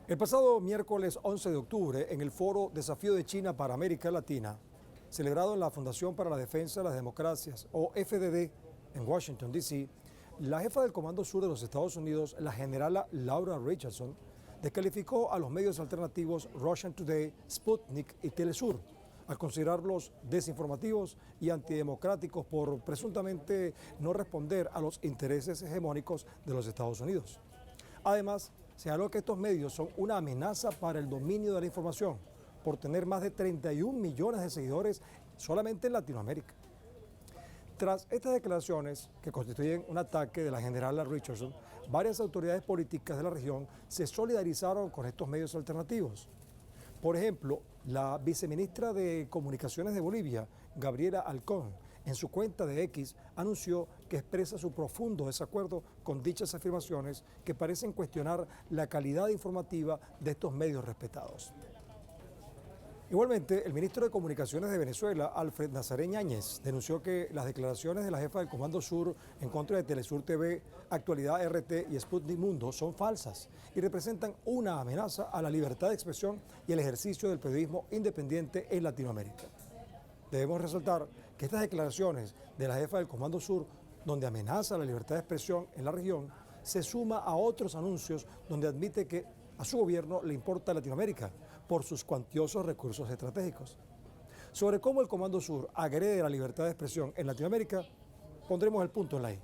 El pasado miércoles 11 de octubre, en el foro Desafío de China para América Latina, celebrado en la Fundación para la Defensa de las Democracias, o FDD, en Washington, D.C., la jefa del Comando Sur de los Estados Unidos, la generala Laura Richardson, descalificó a los medios alternativos Russian Today, Sputnik y Telesur, al considerarlos desinformativos y antidemocráticos por presuntamente no responder a los intereses hegemónicos de los Estados Unidos. Además, señaló que estos medios son una amenaza para el dominio de la información por tener más de 31 millones de seguidores solamente en Latinoamérica. Tras estas declaraciones, que constituyen un ataque de la generala Richardson, varias autoridades políticas de la región se solidarizaron con estos medios alternativos. Por ejemplo, la viceministra de Comunicaciones de Bolivia, Gabriela Alcón, en su cuenta de X anunció que expresa su profundo desacuerdo con dichas afirmaciones que parecen cuestionar la calidad informativa de estos medios respetados. Igualmente, el ministro de Comunicaciones de Venezuela, Alfred Nazaret Ñáñez, denunció que las declaraciones de la jefa del Comando Sur en contra de Telesur TV, Actualidad RT y Sputnik Mundo son falsas y representan una amenaza a la libertad de expresión y el ejercicio del periodismo independiente en Latinoamérica. Debemos resaltar que estas declaraciones de la jefa del Comando Sur, donde amenaza la libertad de expresión en la región, se suma a otros anuncios donde admite que a su gobierno le importa Latinoamérica por sus cuantiosos recursos estratégicos. Sobre cómo el Comando Sur agrede la libertad de expresión en Latinoamérica, pondremos el punto en la I.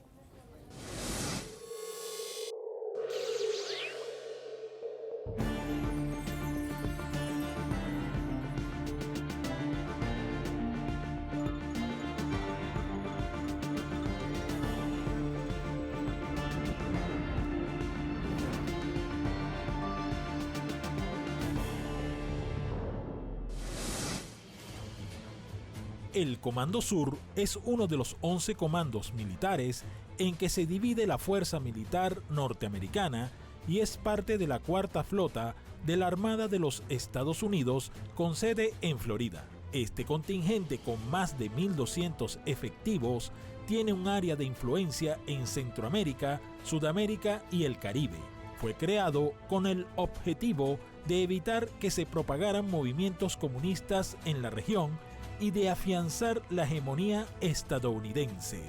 El Comando Sur es uno de los 11 comandos militares en que se divide la Fuerza Militar Norteamericana y es parte de la Cuarta Flota de la Armada de los Estados Unidos con sede en Florida. Este contingente con más de 1.200 efectivos tiene un área de influencia en Centroamérica, Sudamérica y el Caribe. Fue creado con el objetivo de evitar que se propagaran movimientos comunistas en la región y de afianzar la hegemonía estadounidense.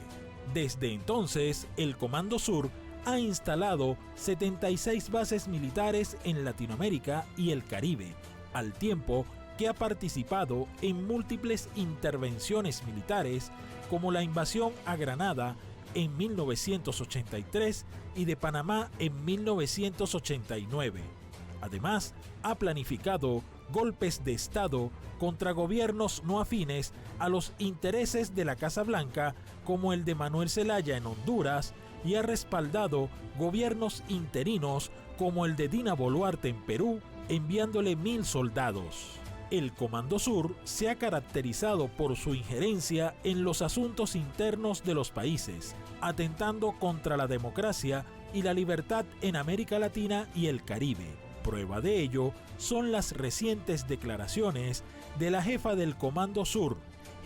Desde entonces, el Comando Sur ha instalado 76 bases militares en Latinoamérica y el Caribe, al tiempo que ha participado en múltiples intervenciones militares como la invasión a Granada en 1983 y de Panamá en 1989. Además, ha planificado golpes de Estado contra gobiernos no afines a los intereses de la Casa Blanca, como el de Manuel Zelaya en Honduras, y ha respaldado gobiernos interinos como el de Dina Boluarte en Perú, enviándole 1.000 soldados. El Comando Sur se ha caracterizado por su injerencia en los asuntos internos de los países, atentando contra la democracia y la libertad en América Latina y el Caribe. Prueba de ello son las recientes declaraciones de la jefa del Comando Sur,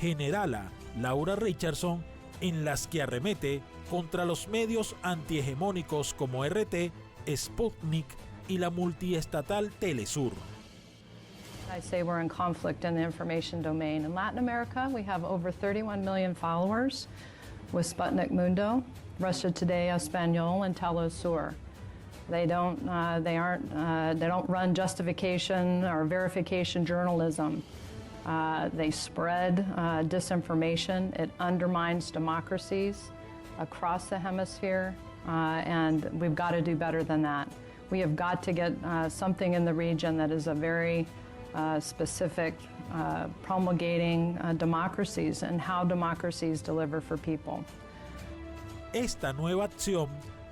generala Laura Richardson, en las que arremete contra los medios antihegemónicos como RT, Sputnik y la multiestatal Telesur. I say we're in conflict in the information domain. In Latin America, we have over 31 million followers with Sputnik Mundo, Russia Today, Español, and Telesur. They don't run justification or verification journalism. They spread disinformation. It undermines democracies across the hemisphere, and we've got to do better than that. We have got to get something in the region that is a very specific promulgating democracies and how democracies deliver for people. Esta nueva acción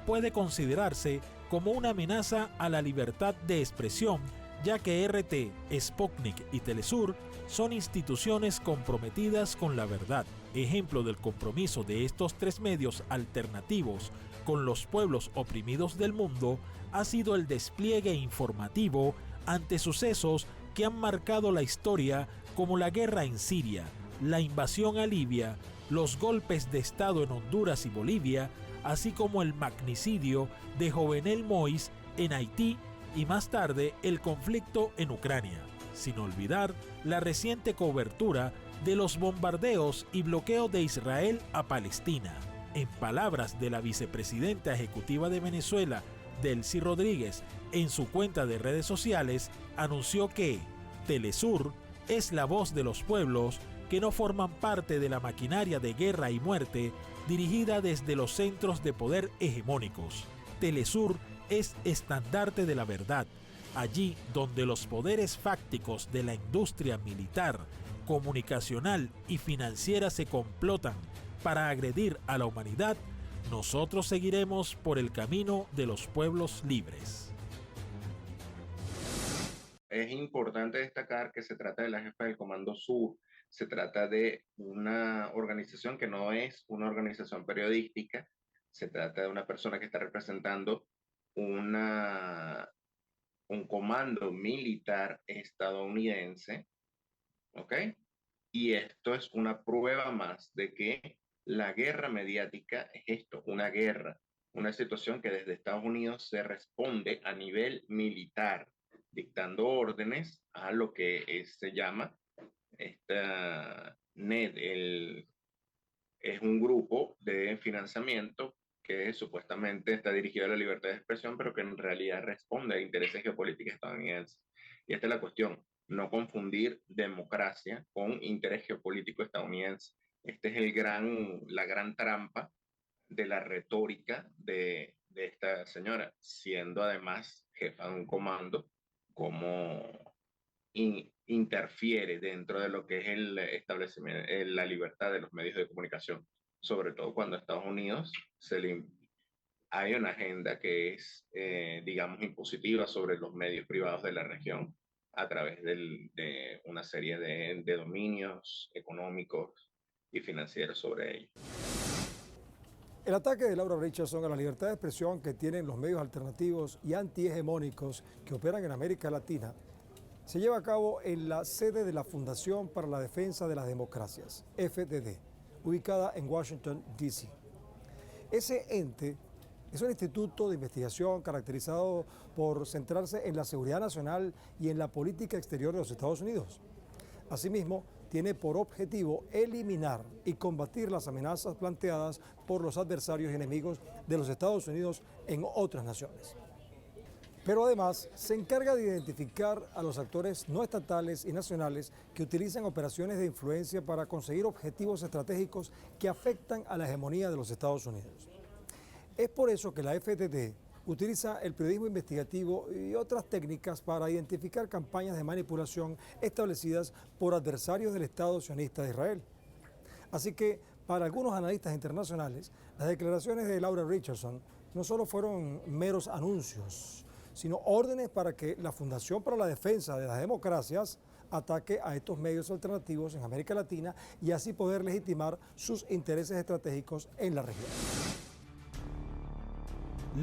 puede considerarse como una amenaza a la libertad de expresión, ya que RT, Sputnik y Telesur son instituciones comprometidas con la verdad. Ejemplo del compromiso de estos tres medios alternativos con los pueblos oprimidos del mundo ha sido el despliegue informativo ante sucesos que han marcado la historia, como la guerra en Siria, la invasión a Libia, los golpes de Estado en Honduras y Bolivia, así como el magnicidio de Jovenel Moïse en Haití y más tarde el conflicto en Ucrania, sin olvidar la reciente cobertura de los bombardeos y bloqueo de Israel a Palestina. En palabras de la vicepresidenta ejecutiva de Venezuela, Delcy Rodríguez, en su cuenta de redes sociales, anunció que Telesur es la voz de los pueblos que no forman parte de la maquinaria de guerra y muerte dirigida desde los centros de poder hegemónicos. Telesur es estandarte de la verdad, allí donde los poderes fácticos de la industria militar, comunicacional y financiera se complotan para agredir a la humanidad. Nosotros seguiremos por el camino de los pueblos libres. Es importante destacar que se trata de la jefa del Comando Sur, se trata de una organización que no es una organización periodística, se trata de una persona que está representando un comando militar estadounidense, ¿ok? Y esto es una prueba más de que la guerra mediática es esto, una guerra, una situación que desde Estados Unidos se responde a nivel militar, dictando órdenes a lo que se llama NED, es un grupo de financiamiento que supuestamente está dirigido a la libertad de expresión, pero que en realidad responde a intereses geopolíticos estadounidenses. Y esta es la cuestión, no confundir democracia con interés geopolítico estadounidense. Esta es la gran trampa de la retórica de esta señora, siendo además jefa de un comando, como interfiere dentro de lo que es el establecimiento, la libertad de los medios de comunicación, sobre todo cuando a Estados Unidos hay una agenda que es, digamos, impositiva sobre los medios privados de la región a través de una serie de dominios económicos y financieros sobre ellos. El ataque de Laura Richardson a la libertad de expresión que tienen los medios alternativos y antihegemónicos que operan en América Latina se lleva a cabo en la sede de la Fundación para la Defensa de las Democracias, FDD, ubicada en Washington, D.C. Ese ente es un instituto de investigación caracterizado por centrarse en la seguridad nacional y en la política exterior de los Estados Unidos. Asimismo, tiene por objetivo eliminar y combatir las amenazas planteadas por los adversarios y enemigos de los Estados Unidos en otras naciones. Pero además se encarga de identificar a los actores no estatales y nacionales que utilizan operaciones de influencia para conseguir objetivos estratégicos que afectan a la hegemonía de los Estados Unidos. Es por eso que la FDD utiliza el periodismo investigativo y otras técnicas para identificar campañas de manipulación establecidas por adversarios del Estado sionista de Israel. Así que, para algunos analistas internacionales, las declaraciones de Laura Richardson no solo fueron meros anuncios, sino órdenes para que la Fundación para la Defensa de las Democracias ataque a estos medios alternativos en América Latina y así poder legitimar sus intereses estratégicos en la región.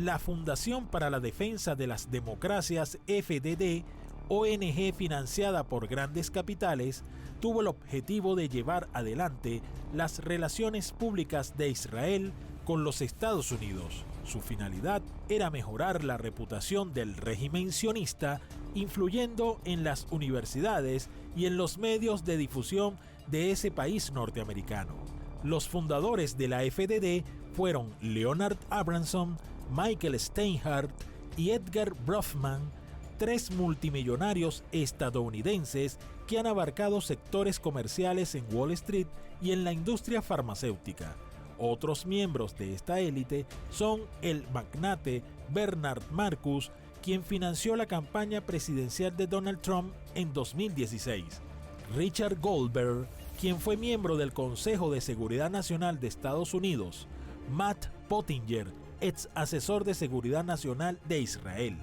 La Fundación para la Defensa de las Democracias, FDD, ONG financiada por grandes capitales, tuvo el objetivo de llevar adelante las relaciones públicas de Israel con los Estados Unidos. Su finalidad era mejorar la reputación del régimen sionista, influyendo en las universidades y en los medios de difusión de ese país norteamericano. Los fundadores de la FDD fueron Leonard Abramson, Michael Steinhardt y Edgar Bronfman, tres multimillonarios estadounidenses que han abarcado sectores comerciales en Wall Street y en la industria farmacéutica. Otros miembros de esta élite son el magnate Bernard Marcus, quien financió la campaña presidencial de Donald Trump en 2016, Richard Goldberg, quien fue miembro del Consejo de Seguridad Nacional de Estados Unidos, Matt Pottinger, ex asesor de Seguridad Nacional de Israel.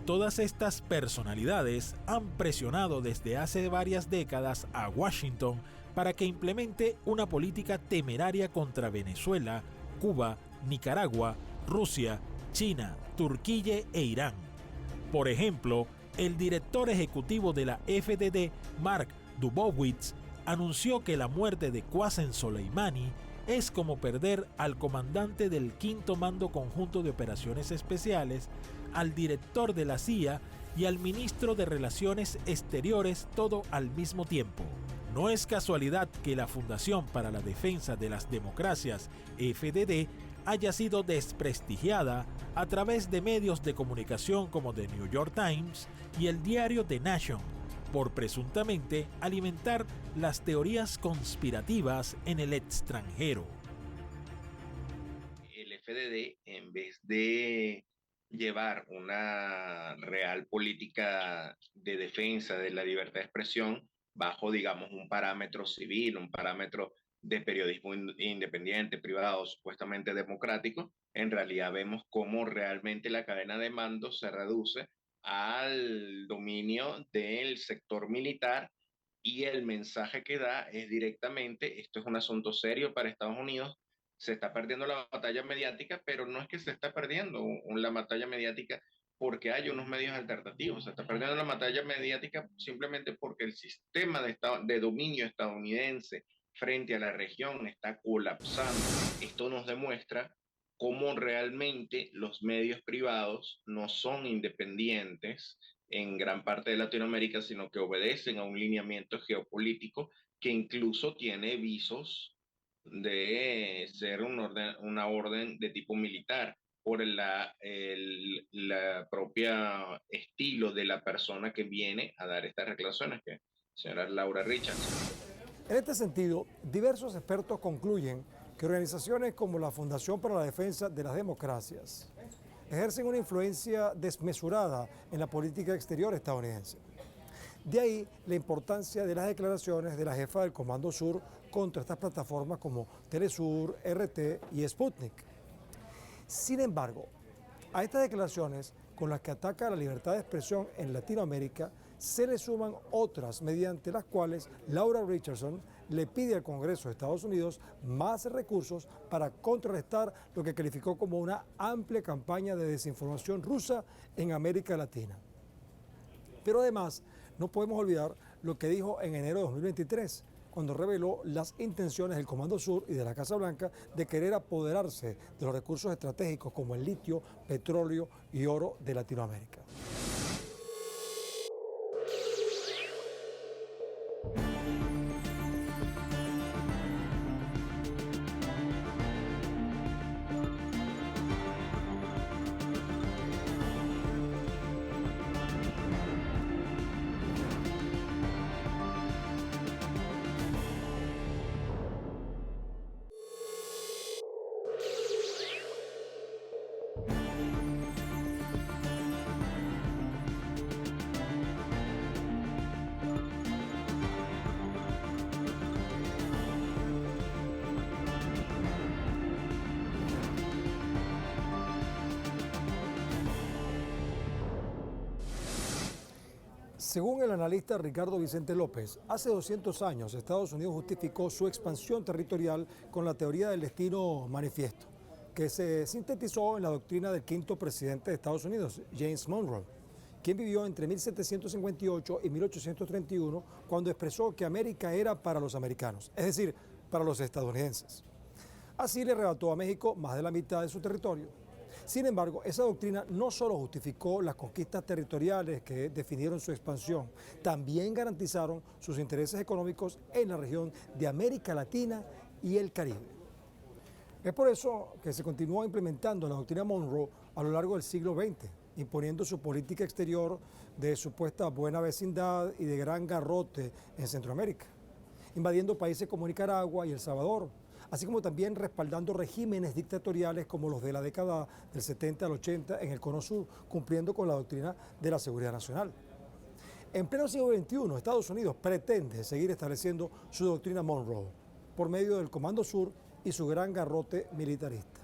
Todas estas personalidades han presionado desde hace varias décadas a Washington para que implemente una política temeraria contra Venezuela, Cuba, Nicaragua, Rusia, China, Turquía e Irán. Por ejemplo, el director ejecutivo de la FDD, Mark Dubowitz, anunció que la muerte de Qasem Soleimani es como perder al comandante del Quinto Mando Conjunto de Operaciones Especiales, al director de la CIA y al ministro de Relaciones Exteriores, todo al mismo tiempo. No es casualidad que la Fundación para la Defensa de las Democracias, FDD, haya sido desprestigiada a través de medios de comunicación como The New York Times y el diario The Nation, por presuntamente alimentar las teorías conspirativas en el extranjero. El FDD, en vez de llevar una real política de defensa de la libertad de expresión bajo, digamos, un parámetro civil, un parámetro de periodismo independiente, privado, supuestamente democrático, en realidad vemos cómo realmente la cadena de mando se reduce al dominio del sector militar, y el mensaje que da es directamente: esto es un asunto serio para Estados Unidos, se está perdiendo la batalla mediática, pero no es que se está perdiendo la batalla mediática porque hay unos medios alternativos, se está perdiendo la batalla mediática simplemente porque el sistema de dominio estadounidense frente a la región está colapsando. Esto nos demuestra cómo realmente los medios privados no son independientes en gran parte de Latinoamérica, sino que obedecen a un lineamiento geopolítico que incluso tiene visos de ser una orden de tipo militar por la propia estilo de la persona que viene a dar estas declaraciones, que es la señora Laura Richards. En este sentido, diversos expertos concluyen que organizaciones como la Fundación para la Defensa de las Democracias ejercen una influencia desmesurada en la política exterior estadounidense. De ahí la importancia de las declaraciones de la jefa del Comando Sur contra estas plataformas como Telesur, RT y Sputnik. Sin embargo, a estas declaraciones con las que ataca la libertad de expresión en Latinoamérica se le suman otras mediante las cuales Laura Richardson le pide al Congreso de Estados Unidos más recursos para contrarrestar lo que calificó como una amplia campaña de desinformación rusa en América Latina. Pero además, no podemos olvidar lo que dijo en enero de 2023, cuando reveló las intenciones del Comando Sur y de la Casa Blanca de querer apoderarse de los recursos estratégicos como el litio, petróleo y oro de Latinoamérica. Según el analista Ricardo Vicente López, hace 200 años Estados Unidos justificó su expansión territorial con la teoría del destino manifiesto, que se sintetizó en la doctrina del quinto presidente de Estados Unidos, James Monroe, quien vivió entre 1758 y 1831, cuando expresó que América era para los americanos, es decir, para los estadounidenses. Así le arrebató a México más de la mitad de su territorio. Sin embargo, esa doctrina no solo justificó las conquistas territoriales que definieron su expansión, también garantizaron sus intereses económicos en la región de América Latina y el Caribe. Es por eso que se continuó implementando la doctrina Monroe a lo largo del siglo XX, imponiendo su política exterior de supuesta buena vecindad y de gran garrote en Centroamérica, invadiendo países como Nicaragua y El Salvador, así como también respaldando regímenes dictatoriales como los de la década del 70 al 80 en el Cono Sur, cumpliendo con la doctrina de la seguridad nacional. En pleno siglo XXI, Estados Unidos pretende seguir estableciendo su doctrina Monroe por medio del Comando Sur y su gran garrote militarista,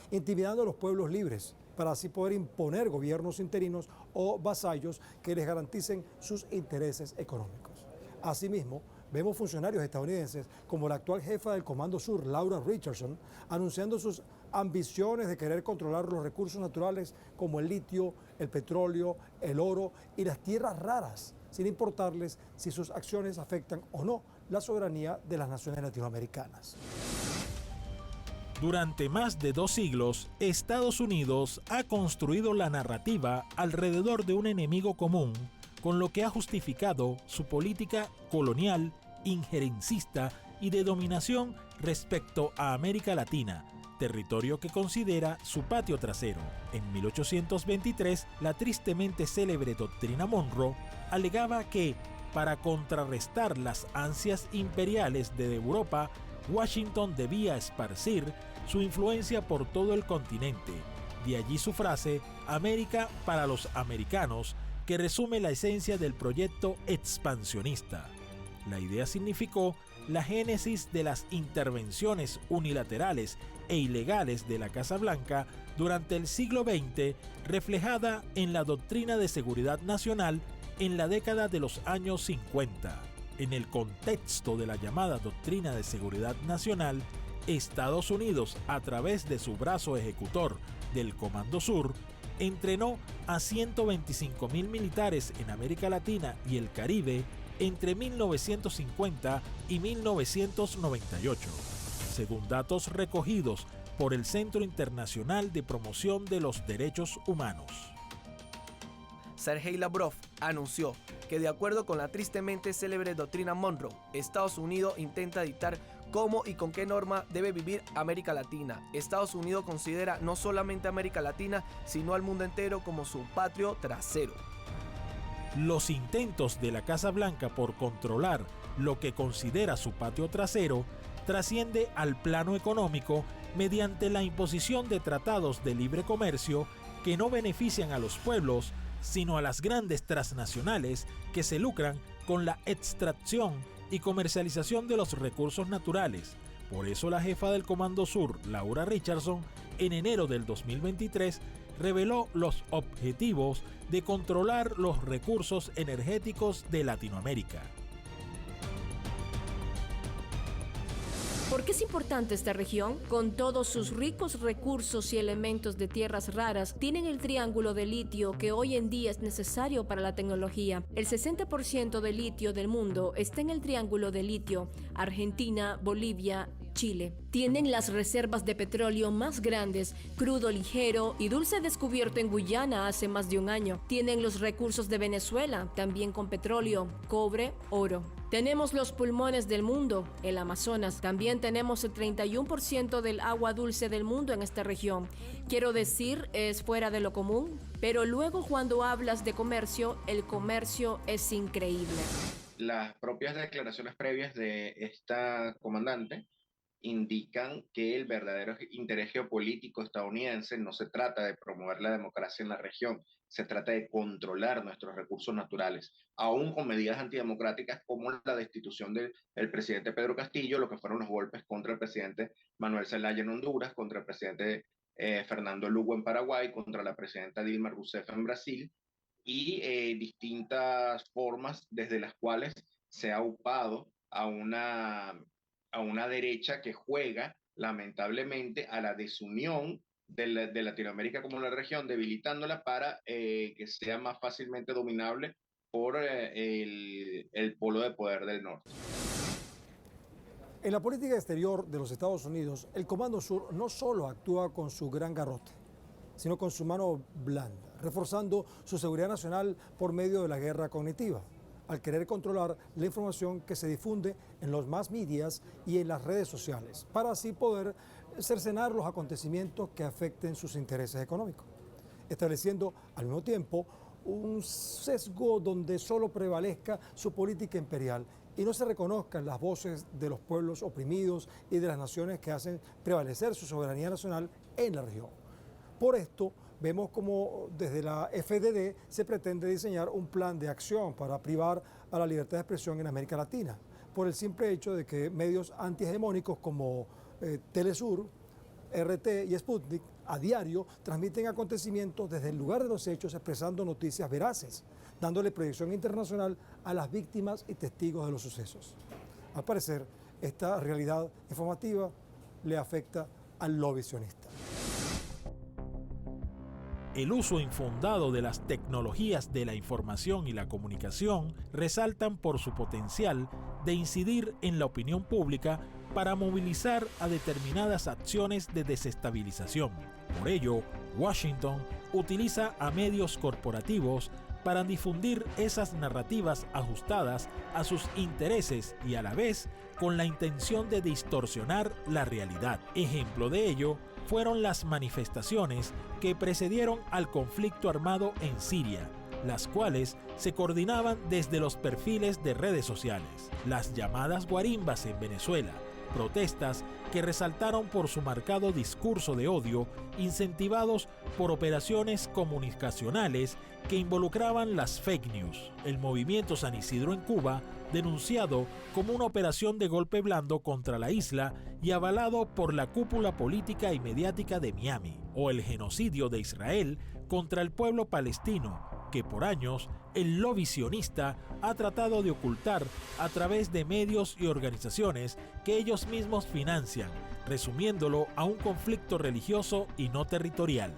intimidando a los pueblos libres para así poder imponer gobiernos interinos o vasallos que les garanticen sus intereses económicos. Asimismo, vemos funcionarios estadounidenses como la actual jefa del Comando Sur, Laura Richardson, anunciando sus ambiciones de querer controlar los recursos naturales como el litio, el petróleo, el oro y las tierras raras, sin importarles si sus acciones afectan o no la soberanía de las naciones latinoamericanas. Durante más de 2 siglos, Estados Unidos ha construido la narrativa alrededor de un enemigo común, con lo que ha justificado su política colonial, injerencista y de dominación respecto a América Latina, territorio que considera su patio trasero. En 1823, la tristemente célebre doctrina Monroe alegaba que, para contrarrestar las ansias imperiales de Europa, Washington debía esparcir su influencia por todo el continente. De allí su frase, América para los americanos, que resume la esencia del proyecto expansionista. La idea significó la génesis de las intervenciones unilaterales e ilegales de la Casa Blanca durante el siglo XX, reflejada en la doctrina de seguridad nacional en la década de los años 50. En el contexto de la llamada Doctrina de Seguridad Nacional, Estados Unidos, a través de su brazo ejecutor del Comando Sur, entrenó a 125.000 militares en América Latina y el Caribe entre 1950 y 1998, según datos recogidos por el Centro Internacional de Promoción de los Derechos Humanos. Sergei Lavrov anunció que, de acuerdo con la tristemente célebre doctrina Monroe, Estados Unidos intenta dictar cómo y con qué norma debe vivir América Latina. Estados Unidos considera no solamente a América Latina, sino al mundo entero como su patio trasero. Los intentos de la Casa Blanca por controlar lo que considera su patio trasero trasciende al plano económico mediante la imposición de tratados de libre comercio que no benefician a los pueblos, sino a las grandes transnacionales que se lucran con la extracción y comercialización de los recursos naturales. Por eso la jefa del Comando Sur, Laura Richardson, en enero del 2023, reveló los objetivos de controlar los recursos energéticos de Latinoamérica. ¿Por qué es importante esta región? Con todos sus ricos recursos y elementos de tierras raras, tienen el triángulo de litio que hoy en día es necesario para la tecnología. El 60% del litio del mundo está en el triángulo de litio: Argentina, Bolivia, Chile. Tienen las reservas de petróleo más grandes, crudo ligero y dulce descubierto en Guyana hace más de un año. Tienen los recursos de Venezuela, también con petróleo, cobre, oro. Tenemos los pulmones del mundo, el Amazonas. También tenemos el 31% del agua dulce del mundo en esta región. Quiero decir, es fuera de lo común. Pero luego, cuando hablas de comercio, el comercio es increíble. Las propias declaraciones previas de esta comandante indican que el verdadero interés geopolítico estadounidense no se trata de promover la democracia en la región, se trata de controlar nuestros recursos naturales, aún con medidas antidemocráticas como la destitución del presidente Pedro Castillo, lo que fueron los golpes contra el presidente Manuel Zelaya en Honduras, contra el presidente Fernando Lugo en Paraguay, contra la presidenta Dilma Rousseff en Brasil, y distintas formas desde las cuales se ha upado a una derecha que juega lamentablemente a la desunión de Latinoamérica como la región, debilitándola para que sea más fácilmente dominable por el polo de poder del norte. En la política exterior de los Estados Unidos, el Comando Sur no solo actúa con su gran garrote, sino con su mano blanda, reforzando su seguridad nacional por medio de la guerra cognitiva, al querer controlar la información que se difunde en los mass medias y en las redes sociales, para así poder cercenar los acontecimientos que afecten sus intereses económicos, estableciendo al mismo tiempo un sesgo donde solo prevalezca su política imperial y no se reconozcan las voces de los pueblos oprimidos y de las naciones que hacen prevalecer su soberanía nacional en la región. Por esto, vemos como desde la FDD se pretende diseñar un plan de acción para privar a la libertad de expresión en América Latina, por el simple hecho de que medios antihegemónicos como Telesur, RT y Sputnik a diario transmiten acontecimientos desde el lugar de los hechos, expresando noticias veraces, dándole proyección internacional a las víctimas y testigos de los sucesos. Al parecer, esta realidad informativa le afecta al lobby sionista. El uso infundado de las tecnologías de la información y la comunicación resaltan por su potencial de incidir en la opinión pública para movilizar a determinadas acciones de desestabilización. Por ello, Washington utiliza a medios corporativos para difundir esas narrativas ajustadas a sus intereses y a la vez con la intención de distorsionar la realidad. Ejemplo de ello fueron las manifestaciones que precedieron al conflicto armado en Siria, las cuales se coordinaban desde los perfiles de redes sociales, las llamadas guarimbas en Venezuela, protestas que resaltaron por su marcado discurso de odio, incentivados por operaciones comunicacionales que involucraban las fake news. El movimiento San Isidro en Cuba, denunciado como una operación de golpe blando contra la isla y avalado por la cúpula política y mediática de Miami, o el genocidio de Israel contra el pueblo palestino, que por años el lobby sionista ha tratado de ocultar a través de medios y organizaciones que ellos mismos financian, resumiéndolo a un conflicto religioso y no territorial.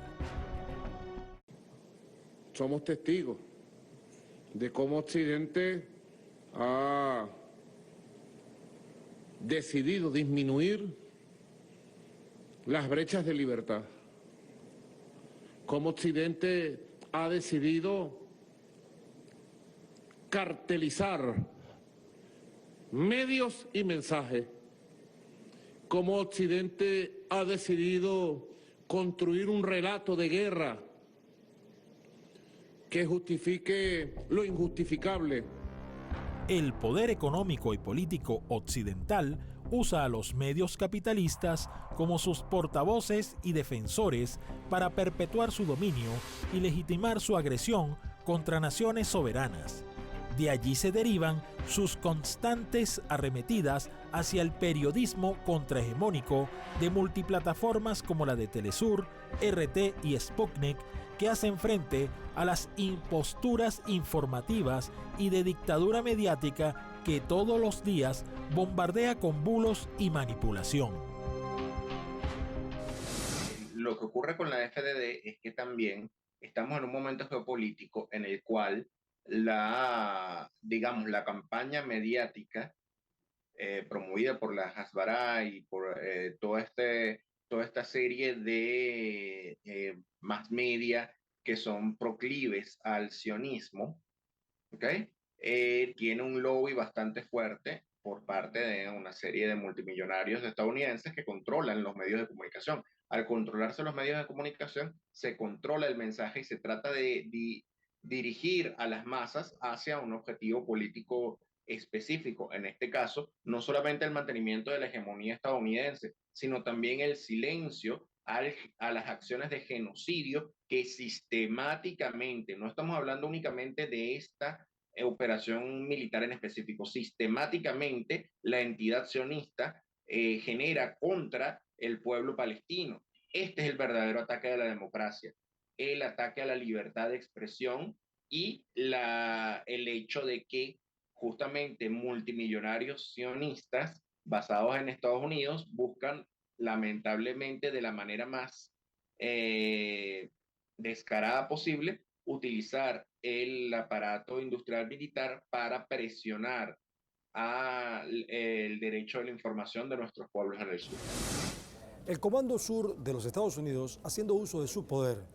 Somos testigos de cómo Occidente ha decidido disminuir las brechas de libertad, cómo Occidente ha decidido cartelizar medios y mensajes, cómo Occidente ha decidido construir un relato de guerra que justifique lo injustificable. El poder económico y político occidental usa a los medios capitalistas como sus portavoces y defensores para perpetuar su dominio y legitimar su agresión contra naciones soberanas. De allí se derivan sus constantes arremetidas hacia el periodismo contrahegemónico de multiplataformas como la de Telesur, RT y Sputnik, que hacen frente a las imposturas informativas y de dictadura mediática que todos los días bombardea con bulos y manipulación. Lo que ocurre con la FDD es que también estamos en un momento geopolítico en el cual la campaña mediática promovida por la Hasbara y por toda esta serie de mass media que son proclives al sionismo, ¿okay? Tiene un lobby bastante fuerte por parte de una serie de multimillonarios estadounidenses que controlan los medios de comunicación. Al controlarse los medios de comunicación, se controla el mensaje y se trata de dirigir a las masas hacia un objetivo político específico. En este caso, no solamente el mantenimiento de la hegemonía estadounidense, sino también el silencio a las acciones de genocidio que sistemáticamente, no estamos hablando únicamente de esta operación militar en específico, sistemáticamente la entidad sionista genera contra el pueblo palestino. Este es el verdadero ataque a la democracia, el ataque a la libertad de expresión y el hecho de que justamente multimillonarios sionistas basados en Estados Unidos buscan lamentablemente de la manera más descarada posible utilizar el aparato industrial militar para presionar el derecho a la información de nuestros pueblos en el sur. El Comando Sur de los Estados Unidos, haciendo uso de su poder,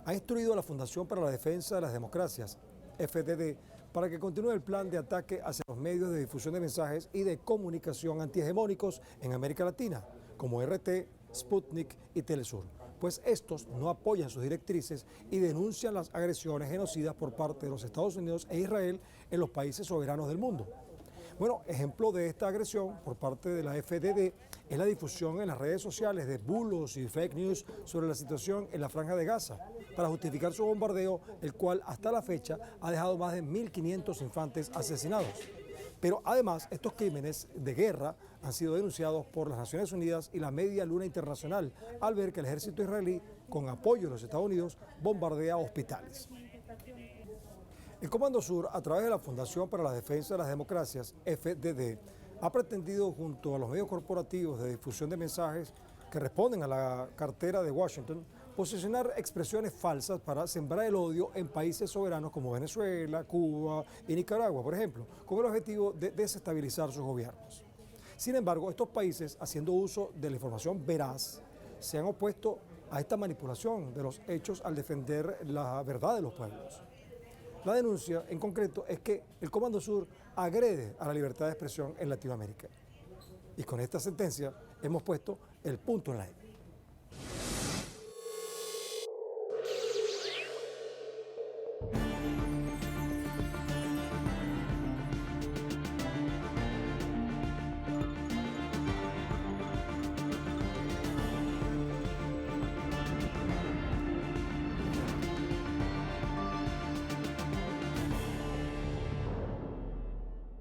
ha instruido a la Fundación para la Defensa de las Democracias, FDD, para que continúe el plan de ataque hacia los medios de difusión de mensajes y de comunicación antihegemónicos en América Latina, como RT, Sputnik y Telesur, pues estos no apoyan sus directrices y denuncian las agresiones genocidas por parte de los Estados Unidos e Israel en los países soberanos del mundo. Bueno, ejemplo de esta agresión por parte de la FDD es la difusión en las redes sociales de bulos y fake news sobre la situación en la Franja de Gaza, para justificar su bombardeo, el cual hasta la fecha ha dejado más de 1.500 infantes asesinados. Pero además, estos crímenes de guerra han sido denunciados por las Naciones Unidas y la Media Luna Internacional al ver que el ejército israelí, con apoyo de los Estados Unidos, bombardea hospitales. El Comando Sur, a través de la Fundación para la Defensa de las Democracias, FDD, ha pretendido, junto a los medios corporativos de difusión de mensajes que responden a la cartera de Washington, posicionar expresiones falsas para sembrar el odio en países soberanos como Venezuela, Cuba y Nicaragua, por ejemplo, con el objetivo de desestabilizar sus gobiernos. Sin embargo, estos países, haciendo uso de la información veraz, se han opuesto a esta manipulación de los hechos al defender la verdad de los pueblos. La denuncia, en concreto, es que el Comando Sur agrede a la libertad de expresión en Latinoamérica. Y con esta sentencia hemos puesto el punto en la E.